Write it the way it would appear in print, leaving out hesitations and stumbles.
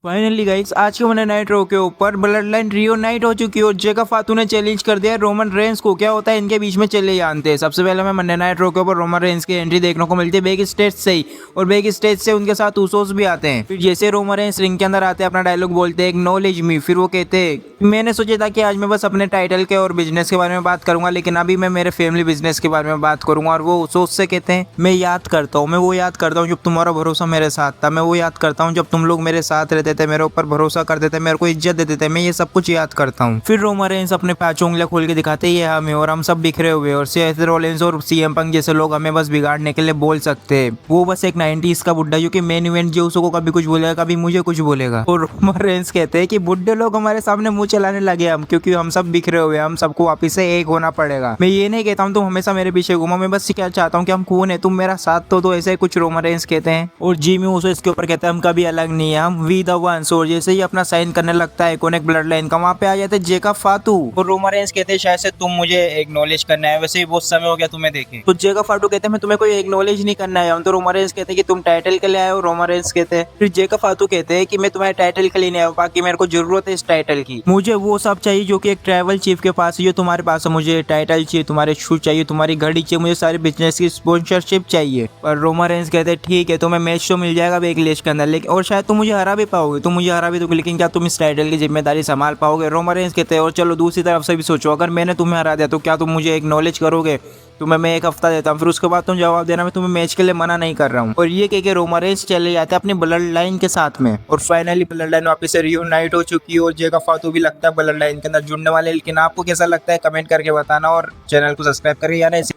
Finally guys आज के मैंने नाइट रो के ऊपर ब्लड लाइन रियूनाइट हो चुकी है और जेका फातू ने चैलेंज कर दिया रोमन रेंस को। क्या होता है इनके बीच में चले जानते हैं। सबसे पहले हमें मंडे नाइट रो के ऊपर रोमन रेंस की एंट्री देखने को मिलती है बैक स्टेज से ही, और बैक स्टेज से उनके साथ उसोस भी आते हैं। फिर जैसे रोमन रेंस रिंग के अंदर आते हैं अपना डायलॉग बोलते हैं एक्नॉलेज मी। फिर वो कहते हैं मैंने सोचा था कि आज मैं बस अपने टाइटल के और बिजनेस के बारे में बात करूंगा, लेकिन अभी मैं मेरे फैमिली बिजनेस के बारे में बात करूंगा। और वो उसोस से कहते हैं मैं याद करता हूँ, मैं वो याद करता हूँ जब तुम्हारा भरोसा मेरे साथ था, मैं वो याद करता हूँ जब तुम लोग मेरे साथ रहते थे, मेरे ऊपर भरोसा करते थे, मेरे को इज्जत देते थे, मैं ये सब कुछ याद करता हूँ। फिर रोमन रेंस अपने पांचों उंगलियां खोल के दिखाते ये हमें, और हम सब बिखरे हुए, और सेथ रोलिंस और सीएम पंक जैसे लोग हमें बस बिगाड़ने के लिए बोल सकते हैं। वो बस एक 90s का बुड्ढा जो कि मेन इवेंट जो उसको कभी कुछ बोलेगा कभी मुझे कुछ बोलेगा। और रोमन रेंस कहते हैं कि बुड्ढे लोग हमारे सामने मुंह चलाने लगे हम, क्योंकि हम सब बिखरे हुए, हम सबको वापिस से एक होना पड़ेगा। मैं ये नहीं कहता हूँ तुम हमेशा मेरे पीछे घूमो, मैं बस क्या चाहता हूँ कि हम खून है, तुम मेरा साथ तो ऐसे कुछ रोमन रेंस कहते हैं। और जिमी उसो इसके ऊपर कहते हैं हम कभी अलग नहीं है, हम वी द वंस। और जैसे ही अपना साइन करने लगता है कॉनिक ब्लड लाइन का, वहाँ पे आ जाते जेका फातू। और रोमन रेंस कहते हैं शायद से तुम मुझे एक्नॉलेज करना है, वैसे ही बहुत समय हो गया तुम्हें देखे। तो जेका फातू कहते हैं मैं तुम्हें कोई एक्नॉलेज नहीं करना है। तो रोमन रेंस कहते हैं कि तुम टाइटल के लिए आए हो। रोमन रेंस कहते हैं, फिर जेका फातू कहते हैं कि मैं तुम्हारे टाइटल के लिए नहीं आया, बाकी मेरे को जरूरत है इस टाइटल की, मुझे वो सब चाहिए जो कि एक ट्रैवल चीफ के पास है जो तुम्हारे पास है। मुझे टाइटल चाहिए, तुम्हारे शूज चाहिए, तुम्हारी घड़ी चाहिए, मुझे सारे बिजनेस की स्पॉन्सरशिप चाहिए। और रोमन रेंस कहते हैं ठीक है तुम्हें मैच तो मिल जाएगा बैकलेश के अंदर, लेकिन और शायद तुम मुझे हरा भी पाओगे, तुम मुझे हरा भी दोगे, लेकिन क्या तुम इस टाइटल की जिम्मेदारी संभाल पाओगे। रोमन रेंस कहते हैं और चलो दूसरी तरफ से भी सोचो, अगर मैंने तुम्हें हरा दिया तो क्या तुम मुझे एक्नॉलेज करोगे। तुम्हें मैं एक हफ्ता देता हूँ, फिर उसके बाद तुम जवाब देना, मैं तुम्हें मैच के लिए मना नहीं कर रहा हूँ। और ये कह के रोमन रेंस चले जाते हैं अपनी ब्लड लाइन के साथ में। और फाइनली ब्लड लाइन वापस से रियूनाइट हो चुकी है और जेका फातू भी लगता है ब्लड लाइन के अंदर जुड़ने वाले। लेकिन आपको कैसा लगता है कमेंट करके बताना, और चैनल को सब्सक्राइब करें या नहीं।